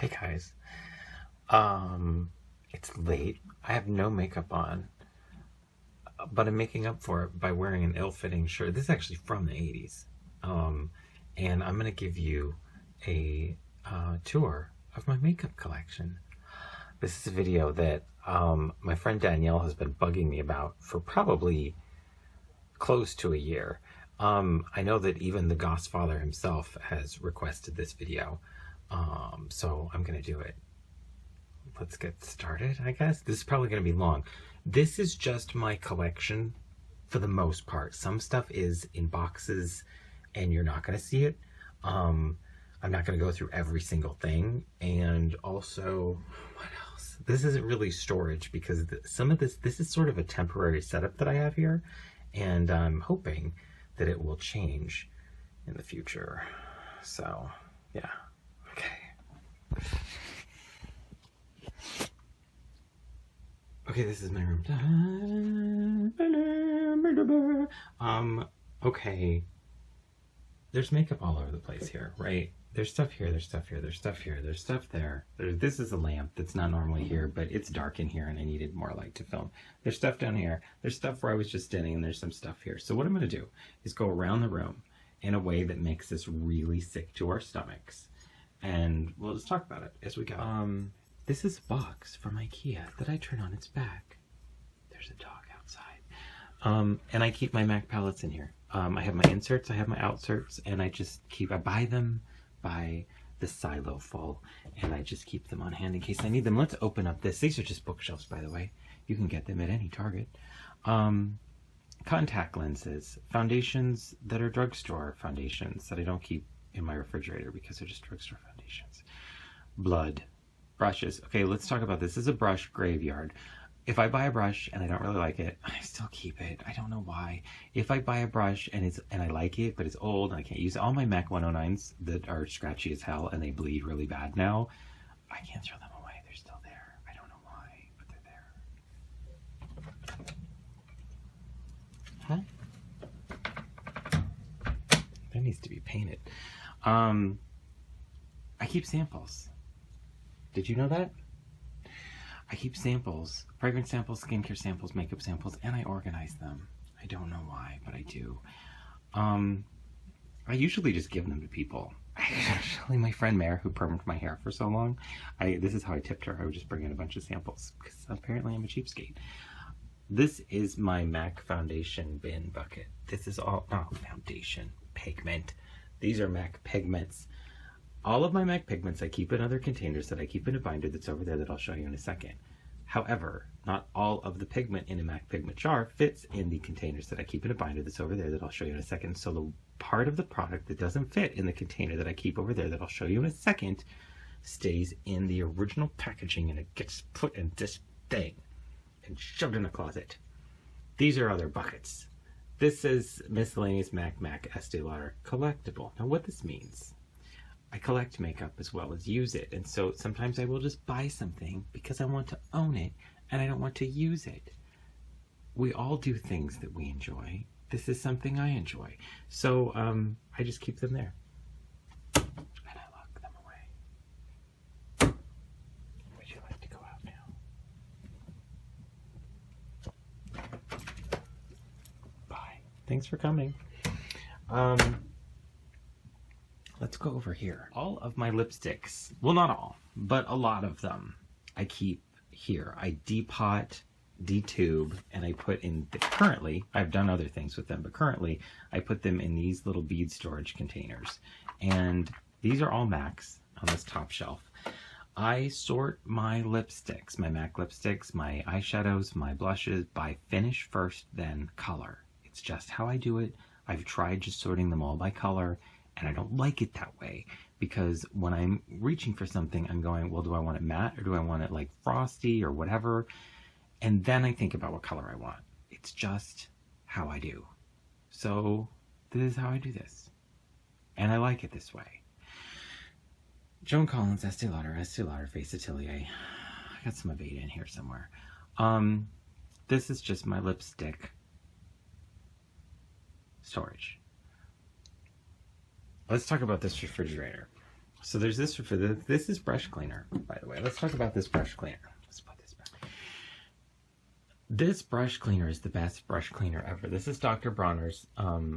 Hey guys. It's late. I have no makeup on, but I'm making up for it by wearing an ill-fitting shirt. This is actually from the 80s. And I'm gonna give you a tour of my makeup collection. This is a video that my friend Danielle has been bugging me about for probably close to a year. I know that even the Gossfather himself has requested this video, so I'm gonna do it. Let's get started, I guess. This is probably going to be long. This is just my collection for the most part. Some stuff is in boxes and you're not going to see it. I'm not going to go through every single thing. And also, what else? This isn't really storage because some of this is sort of a temporary setup that I have here. And I'm hoping that it will change in the future. So, yeah. Okay. Okay, this is my room. Okay. There's makeup all over the place here, right? There's stuff here, there's stuff here, there's stuff here, there's stuff there. This is a lamp that's not normally here, but it's dark in here and I needed more light to film. There's stuff down here. There's stuff where I was just standing and there's some stuff here. So what I'm going to do is go around the room in a way that makes this really sick to our stomachs. And we'll just talk about it as we go. This is a box from IKEA that I turn on its back. There's a dog outside. And I keep my MAC palettes in here. I have my inserts, I have my outserts, and I buy them by the silo full, and I just keep them on hand in case I need them. Let's open up this. These are just bookshelves, by the way. You can get them at any Target. Contact lenses, foundations that are drugstore foundations that I don't keep in my refrigerator because they're just drugstore foundations. Blood. Brushes. Okay, let's talk about this. This is a brush graveyard. If I buy a brush and I don't really like it, I still keep it. I don't know why. If I buy a brush and I like it, but it's old and I can't use it, all my MAC 109s that are scratchy as hell and they bleed really bad now, I can't throw them away. They're still there. I don't know why, but they're there. Huh? That needs to be painted. I keep samples. Did you know that? I keep samples, fragrance samples, skincare samples, makeup samples, and I organize them. I don't know why, but I do. I usually just give them to people. Actually, my friend Mare, who permed my hair for so long, this is how I tipped her. I would just bring in a bunch of samples, because apparently I'm a cheapskate. This is my MAC foundation bin bucket. This is all, foundation, pigment. These are MAC pigments. All of my MAC pigments I keep in other containers that I keep in a binder that's over there that I'll show you in a second. However, not all of the pigment in a MAC pigment jar fits in the containers that I keep in a binder that's over there that I'll show you in a second. So the part of the product that doesn't fit in the container that I keep over there that I'll show you in a second stays in the original packaging and it gets put in this thing and shoved in a closet. These are other buckets. This is miscellaneous MAC Estee Lauder collectible. Now what this means, I collect makeup as well as use it, and so sometimes I will just buy something because I want to own it and I don't want to use it. We all do things that we enjoy. This is something I enjoy, so I just keep them there and I lock them away. Would you like to go out now? Bye. Thanks for coming. Let's go over here. All of my lipsticks, well, not all, but a lot of them I keep here. I depot, detube, and I put in, currently, I've done other things with them, but currently I put them in these little bead storage containers. And these are all MACs on this top shelf. I sort my lipsticks, my MAC lipsticks, my eyeshadows, my blushes by finish first, then color. It's just how I do it. I've tried just sorting them all by color. And I don't like it that way because when I'm reaching for something, I'm going, well, do I want it matte or do I want it like frosty or whatever? And then I think about what color I want. It's just how I do. So this is how I do this. And I like it this way. Joan Collins, Estee Lauder, Face Atelier. I got some Aveda in here somewhere. This is just my lipstick storage. Let's talk about this refrigerator. So there's this for this is brush cleaner, by the way. Let's talk about this brush cleaner. Let's put this back. This brush cleaner is the best brush cleaner ever. This is Dr. Bronner's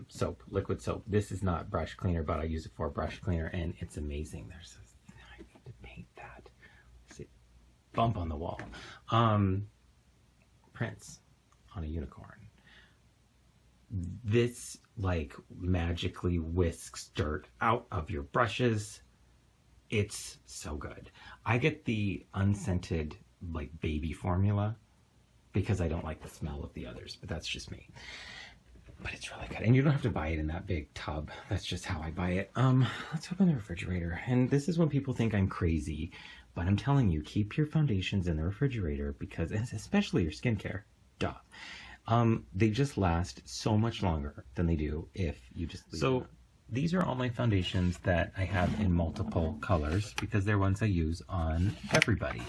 soap, liquid soap. This is not brush cleaner, but I use it for a brush cleaner, and it's amazing. There's this, I need to paint that. See, bump on the wall. Prince on a unicorn. This like magically whisks dirt out of your brushes. It's so good. I get the unscented like baby formula because I don't like the smell of the others, but that's just me. But it's really good. And you don't have to buy it in that big tub. That's just how I buy it. Let's open the refrigerator. And this is when people think I'm crazy, but I'm telling you, keep your foundations in the refrigerator because, especially your skincare, duh. They just last so much longer than they do if you just leave them. These are all my foundations that I have in multiple colors because they're ones I use on everybody.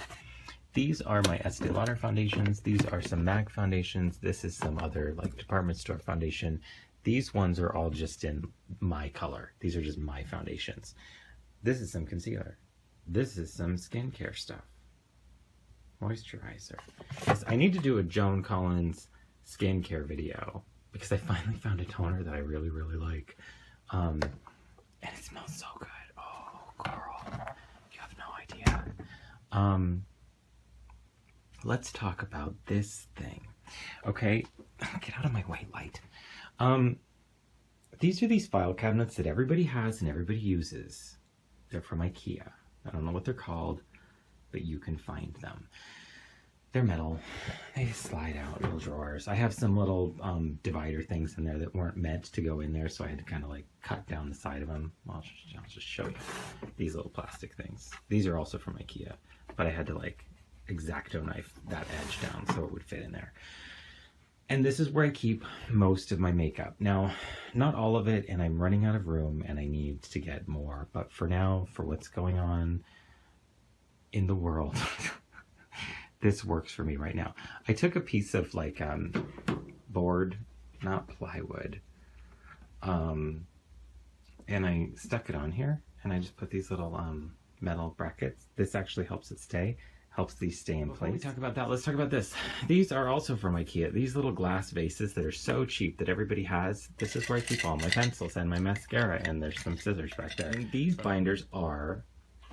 These are my Estee Lauder foundations. These are some MAC foundations. This is some other like department store foundation. These ones are all just in my color. These are just my foundations. This is some concealer. This is some skincare stuff. Moisturizer. Yes, I need to do a Joan Collins skincare video because I finally found a toner that I really, really like. And it smells so good. Oh, girl, you have no idea. Let's talk about this thing. Okay, get out of my white light. These are these file cabinets that everybody has and everybody uses. They're from IKEA. I don't know what they're called, but you can find them. They're metal. They slide out, little drawers. I have some little divider things in there that weren't meant to go in there, so I had to kind of like cut down the side of them. Well, I'll just show you these little plastic things. These are also from IKEA, but I had to like X-Acto knife that edge down so it would fit in there. And this is where I keep most of my makeup. Now, not all of it, and I'm running out of room and I need to get more, but for now, for what's going on in the world, this works for me right now. I took a piece of like board, not plywood, and I stuck it on here, and I just put these little metal brackets. This actually helps it stay, helps these stay in place. Before we talk about that, let's talk about this. These are also from IKEA. These little glass vases that are so cheap that everybody has. This is where I keep all my pencils and my mascara, and there's some scissors back there. And these binders are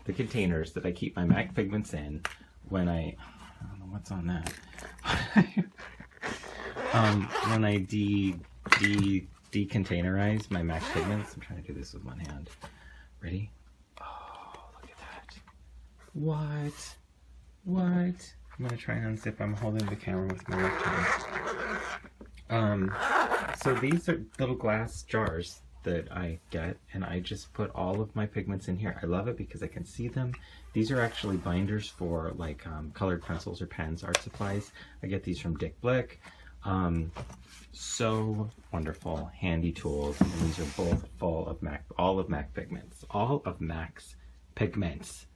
the containers that I keep my MAC pigments in when I don't know what's on that. When I decontainerize my MAC pigments. I'm trying to do this with one hand. Ready? Oh, look at that. What? I'm gonna try and unzip. I'm holding the camera with my left hand. So these are little glass jars that I get, and I just put all of my pigments in here. I love it because I can see them. These are actually binders for like colored pencils or pens, art supplies. I get these from Dick Blick. So wonderful, handy tools, and these are both full of all of MAC pigments. All of MAC's pigments.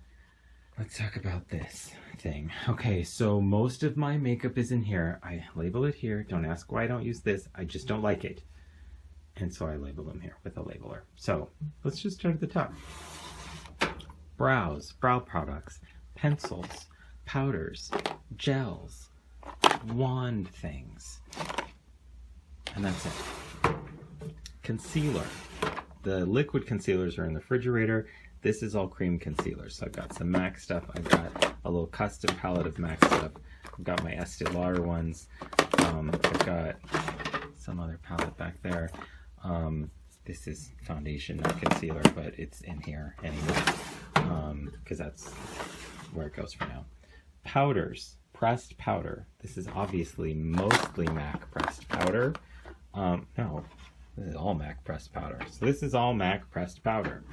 Let's talk about this thing. Okay, so most of my makeup is in here. I label it here. Don't ask why I don't use this. I just don't like it. And so I label them here with a labeler. So let's just start at the top. Brow products, pencils, powders, gels, wand things. And that's it. Concealer. The liquid concealers are in the refrigerator. This is all cream concealer. So I've got some MAC stuff. I've got a little custom palette of MAC stuff. I've got my Estee Lauder ones. I've got some other palette back there. This is foundation, not concealer, but it's in here anyway, because that's where it goes for now. Powders, pressed powder. This is obviously mostly MAC pressed powder. No, this is all MAC pressed powder. So this is all MAC pressed powder.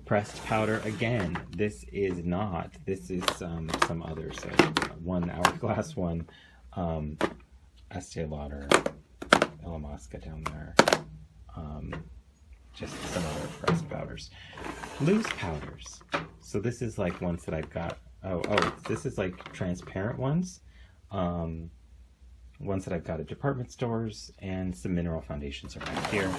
Pressed powder again. This is not. This is some other. So one Hourglass one, Estee Lauder, Illamasqua down there. Just some other pressed powders. Loose powders. So this is like ones that I've got. Oh, this is like transparent ones. ones that I've got at department stores, and some mineral foundations are back here.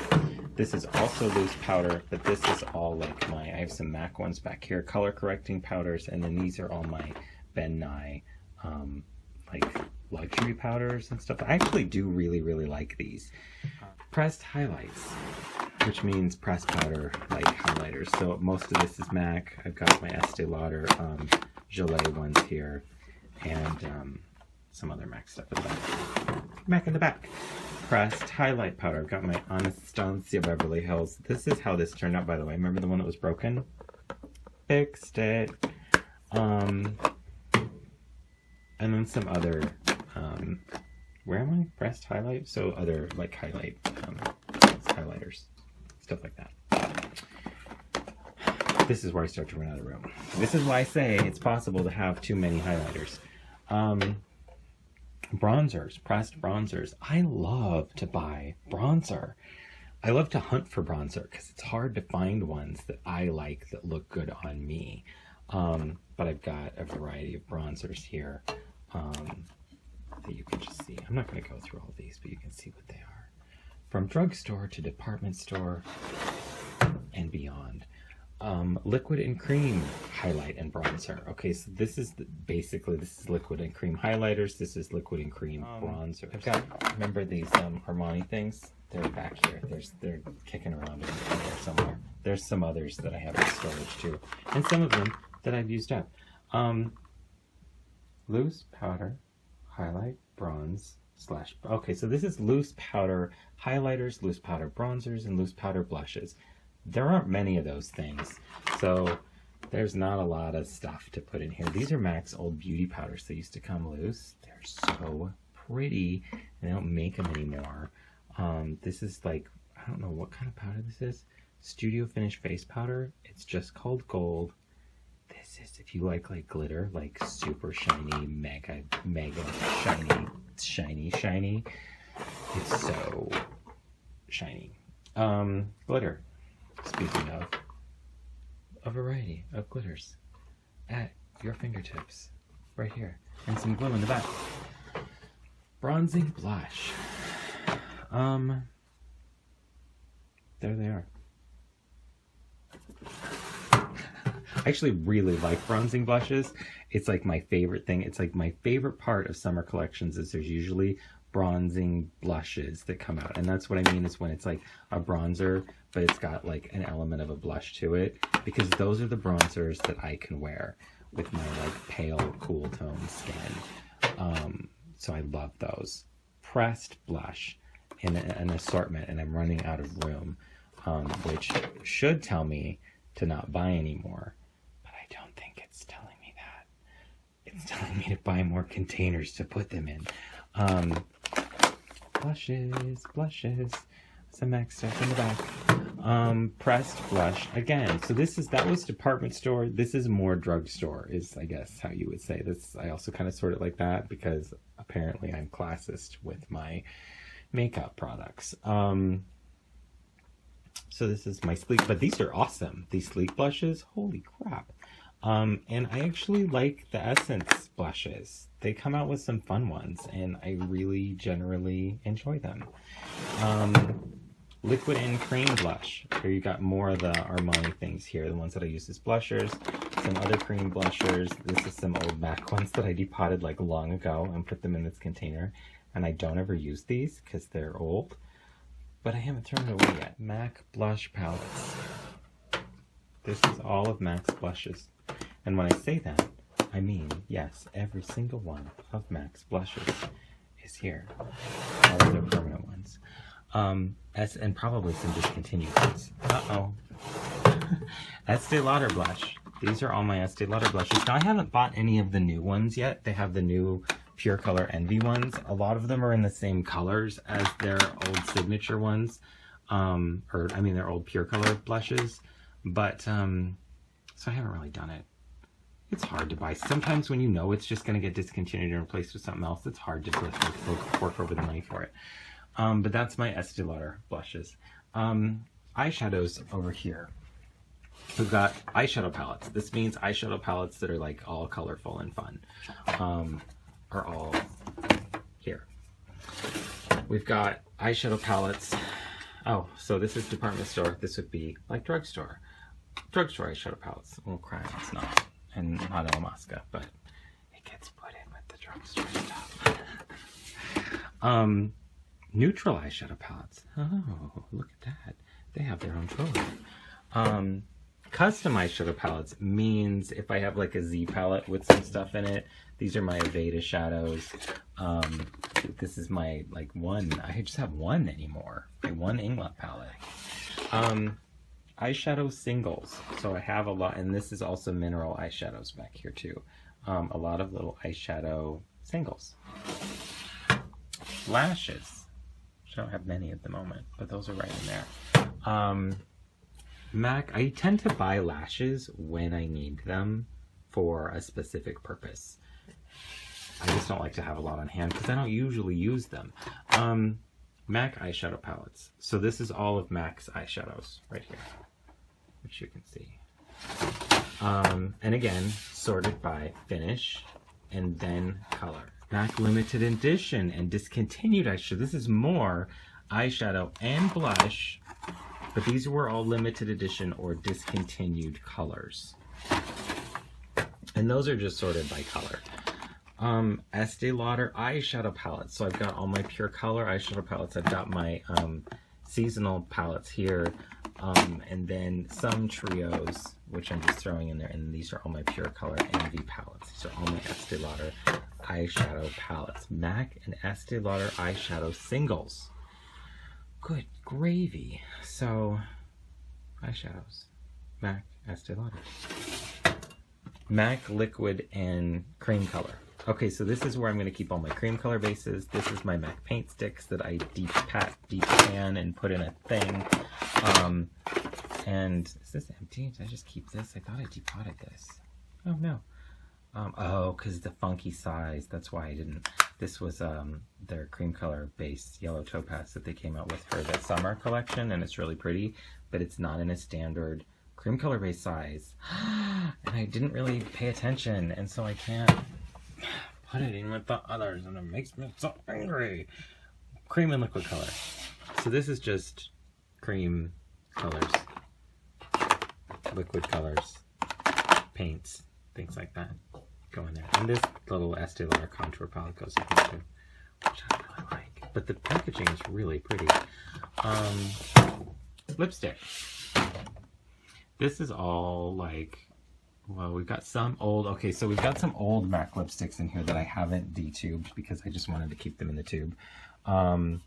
This is also loose powder, but this is all like I have some MAC ones back here, color correcting powders, and then these are all my Ben Nye like luxury powders and stuff. I actually do really, really like these. Pressed highlights, which means pressed powder like highlighters. So most of this is MAC. I've got my Estee Lauder Gelée ones here, and some other MAC stuff in the back. MAC in the back. Pressed highlight powder. I've got my Anastasia Beverly Hills. This is how this turned out, by the way. Remember the one that was broken? Fixed it. And then some other, where am I? Pressed highlight? So other like highlighters, stuff like that. This is where I start to run out of room. This is why I say it's possible to have too many highlighters. Bronzers, pressed bronzers. I love to buy bronzer. I love to hunt for bronzer because it's hard to find ones that I like that look good on me. But I've got a variety of bronzers here that you can just see. I'm not going to go through all these, but you can see what they are. From drugstore to department store and beyond. Liquid and cream highlight and bronzer. Okay, so this is basically this is liquid and cream highlighters. This is liquid and cream bronzer. I've got, remember these Armani things? They're back here. They're kicking around in there somewhere. There's some others that I have in storage too, and some of them that I've used up. Loose powder highlight bronze slash. Okay, so this is loose powder highlighters, loose powder bronzers, and loose powder blushes. There aren't many of those things, so there's not a lot of stuff to put in here. These are MAC's old beauty powders. They used to come loose. They're so pretty. They don't make them anymore. This is like, I don't know what kind of powder this is. Studio Finish face powder. It's just called Gold. This is, if you like glitter, like super shiny, mega shiny. It's so shiny. Glitter. Speaking of, a variety of glitters at your fingertips, right here, and some glue in the back. Bronzing blush. There they are. I actually really like bronzing blushes. It's like my favorite thing. It's like my favorite part of summer collections is there's usually bronzing blushes that come out. And that's what I mean is when it's like a bronzer, but it's got like an element of a blush to it, because those are the bronzers that I can wear with my like pale, cool tone skin. So I love those. Pressed blush in an assortment, and I'm running out of room, which should tell me to not buy anymore. Don't think it's telling me that. It's telling me to buy more containers to put them in. Blushes, some MAC stuff in the back. Pressed blush again. So that was department store. This is more drugstore, is I guess how you would say this. I also kind of sort it like that because apparently I'm classist with my makeup products. So this is my sleek, but these are awesome. These sleek blushes, holy crap. And I actually like the Essence blushes. They come out with some fun ones, and I really generally enjoy them. Liquid and cream blush. Here you got more of the Armani things here, the ones that I use as blushers. Some other cream blushers. This is some old MAC ones that I depotted like long ago and put them in this container. And I don't ever use these because they're old, but I haven't thrown it away yet. MAC blush palettes. This is all of MAC's blushes. And when I say that, I mean, yes, every single one of MAC's blushes is here. All of their permanent ones. And probably some discontinued ones. Uh-oh. Estee Lauder blush. These are all my Estee Lauder blushes. Now, I haven't bought any of the new ones yet. They have the new Pure Color Envy ones. A lot of them are in the same colors as their old signature ones. Their old Pure Color blushes. But, so I haven't really done it. It's hard to buy. Sometimes when you know it's just going to get discontinued and replaced with something else, it's hard to fork over the money for it. But that's my Estee Lauder blushes. Eyeshadows over here. We've got eyeshadow palettes. This means eyeshadow palettes that are like all colorful and fun. Are all here. We've got eyeshadow palettes. Oh, so this is department store. This would be like drugstore. Drugstore eyeshadow palettes. Oh, crap, it's not. And not Alamasca, but it gets put in with the drugstore stuff. Neutral eyeshadow palettes. Oh, look at that. They have their own trolley. Custom eyeshadow palettes means if I have like a Z palette with some stuff in it, these are my Aveda shadows. This is my like one. I just have one anymore. My one Inglot palette. Eyeshadow singles. So I have a lot, and this is also mineral eyeshadows back here too. A lot of little eyeshadow singles. Lashes. I don't have many at the moment, but those are right in there. MAC, I tend to buy lashes when I need them for a specific purpose. I just don't like to have a lot on hand because I don't usually use them. MAC eyeshadow palettes. So this is all of MAC's eyeshadows right here, which you can see. And again, sorted by finish and then color. MAC limited edition and discontinued eyeshadow. This is more eyeshadow and blush, but these were all limited edition or discontinued colors. And those are just sorted by color. Estee Lauder eyeshadow palettes. So I've got all my pure color eyeshadow palettes. I've got my seasonal palettes here. And then some trios, which I'm just throwing in there. And these are all my pure color Envy palettes. These are all my Estee Lauder eyeshadow palettes. MAC and Estee Lauder eyeshadow singles. Good gravy. So, eyeshadows. MAC, Estee Lauder. MAC liquid and cream color. Okay, so this is where I'm going to keep all my cream color bases. This is my MAC paint sticks that I deep pan and put in a thing. And is this empty? Did I just keep this? I thought I depotted this. Oh, no. Oh, because the funky size. That's why I didn't. This was their cream color base yellow topaz that they came out with for the summer collection, and it's really pretty, but it's not in a standard cream color base size. And I didn't really pay attention, and so I can't put it in with the others, and it makes me so angry. Cream and liquid color. So this is just cream colors, liquid colors, paints, things like that go in there. And this little Estee Lauder contour palette goes in here too, which I really like. But the packaging is really pretty. Lipstick. This is all like, well, we've got some old, okay, so we've got some old MAC lipsticks in here that I haven't detubed because I just wanted to keep them in the tube. Joan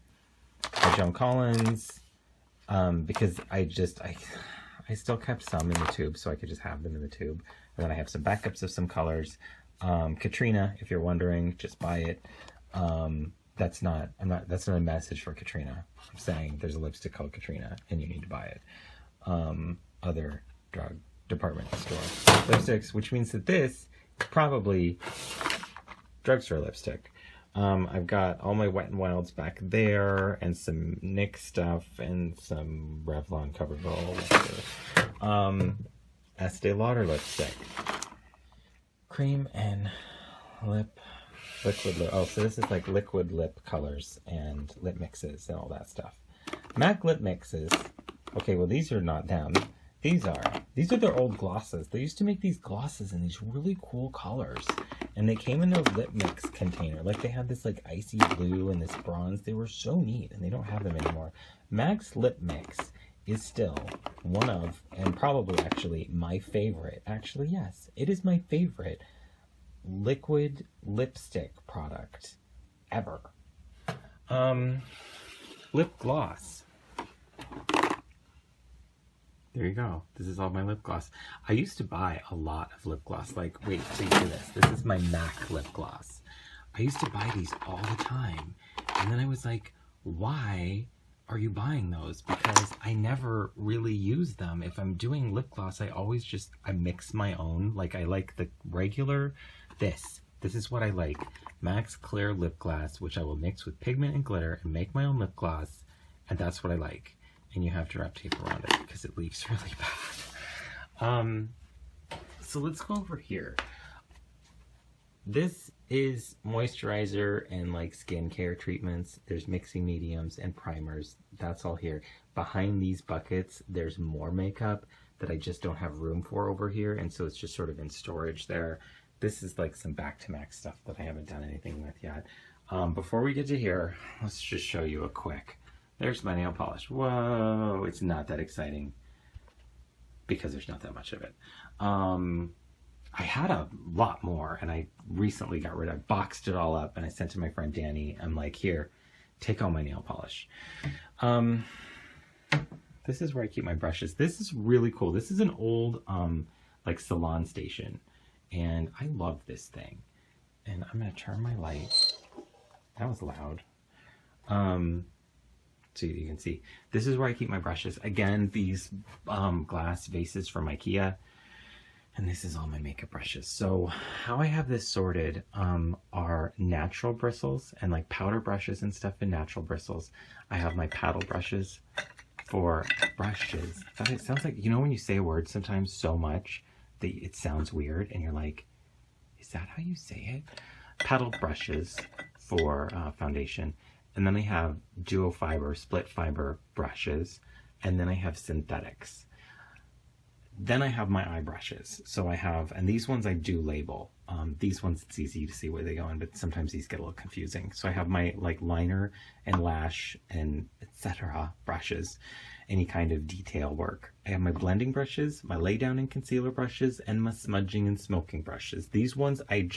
Collins, because I still kept some in the tube so I could just have them in the tube. And then I have some backups of some colors. Katrina, if you're wondering, just buy it. That's not a message for Katrina. I'm saying there's a lipstick called Katrina and you need to buy it. Other drug department store lipsticks, which means that this is probably drugstore lipstick. I've got all my Wet n Wilds back there, and some NYX stuff, and some Revlon CoverGirl. Estee Lauder lipstick. Cream and liquid lip. Oh, so this is like liquid lip colors and lip mixes and all that stuff. MAC lip mixes. Okay, well these are not them. These are their old glosses. They used to make these glosses in these really cool colors. And they came in their lip mix container. Like they had this like icy blue and this bronze. They were so neat, and they don't have them anymore. MAC's lip mix is still one of, and probably actually my favorite. Actually, yes, it is my favorite liquid lipstick product ever. Lip gloss. There you go. This is all my lip gloss. I used to buy a lot of lip gloss. Like, wait, see this. This is my MAC lip gloss. I used to buy these all the time. And then I was like, why are you buying those? Because I never really use them. If I'm doing lip gloss, I mix my own. Like, I like the regular, this is what I like. MAC's clear lip gloss, which I will mix with pigment and glitter and make my own lip gloss. And that's what I like. And you have to wrap tape around it because it leaves really bad. So let's go over here. This is moisturizer and like skincare treatments. There's mixing mediums and primers. That's all here. Behind these buckets, there's more makeup that I just don't have room for over here. And so it's just sort of in storage there. This is like some back to MAC stuff that I haven't done anything with yet. Before we get to here, let's just show you a quick. There's my nail polish. Whoa, it's not that exciting because there's not that much of it. I had a lot more and I recently got rid of it. I boxed it all up and I sent to my friend Danny. I'm like, here, take all my nail polish. This is where I keep my brushes. This is really cool. This is an old like salon station and I love this thing. And I'm gonna turn my light. That was loud. So you can see, this is where I keep my brushes. Again, these glass vases from IKEA. And this is all my makeup brushes. So how I have this sorted are natural bristles and like powder brushes and stuff in natural bristles. I have my paddle brushes for brushes. It sounds like, you know, when you say a word sometimes so much that it sounds weird and you're like, is that how you say it? Paddle brushes for foundation. And then I have duo fiber, split fiber brushes. And then I have synthetics. Then I have my eye brushes. So I have, and these ones I do label. These ones it's easy to see where they go in, but sometimes these get a little confusing. So I have my like liner and lash and etc. brushes, any kind of detail work. I have my blending brushes, my lay down and concealer brushes, and my smudging and smoking brushes. These ones I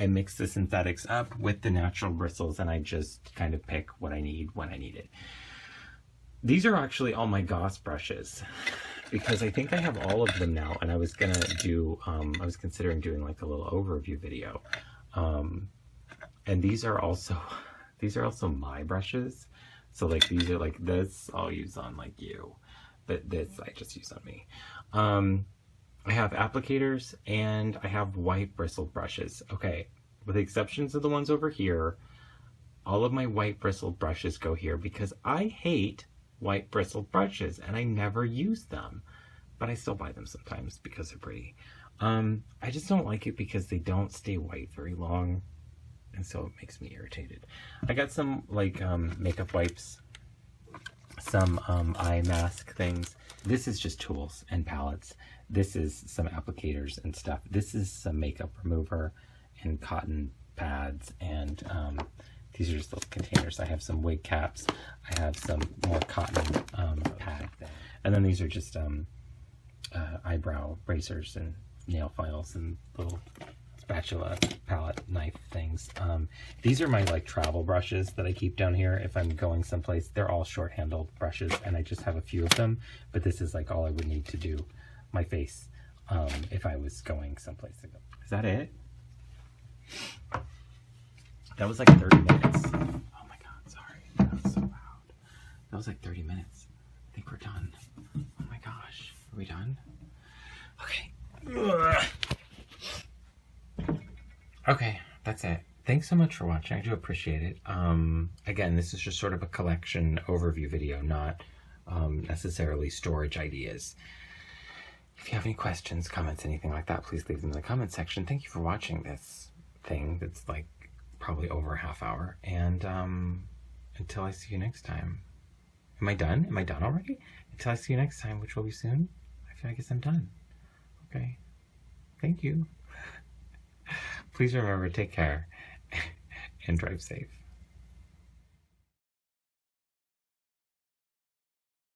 mix the synthetics up with the natural bristles and I just kind of pick what I need when I need it. These are actually all my Goss brushes because I think I have all of them now, and I was gonna do, I was considering doing like a little overview video. And these are also my brushes. So like these are like this I'll use on like you, but this I just use on me. I have applicators and I have white bristled brushes. Okay, with the exceptions of the ones over here, all of my white bristled brushes go here because I hate white bristled brushes and I never use them, but I still buy them sometimes because they're pretty. I just don't like it because they don't stay white very long, and so it makes me irritated. I got some like makeup wipes, some eye mask things. This is just tools and palettes. This is some applicators and stuff. This is some makeup remover and cotton pads, and these are just little containers. I have some wig caps. I have some more cotton pad. And then these are just eyebrow razors and nail files and little spatula, palette, knife things. These are my like travel brushes that I keep down here if I'm going someplace. They're all short-handled brushes and I just have a few of them, but this is like all I would need to do my face if I was going someplace. Is that it? That was like 30 minutes. Oh my god, sorry. That was so loud. That was like 30 minutes. I think we're done. Oh my gosh. Are we done? Okay. Ugh. Okay, that's it. Thanks so much for watching. I do appreciate it. Again, this is just sort of a collection overview video, not necessarily storage ideas. If you have any questions, comments, anything like that, please leave them in the comment section. Thank you for watching this thing that's like probably over a half hour, and until I see you next time. Am I done? Am I done already? Until I see you next time, which will be soon. I guess I'm done. Okay. Thank you. Please remember, take care and drive safe.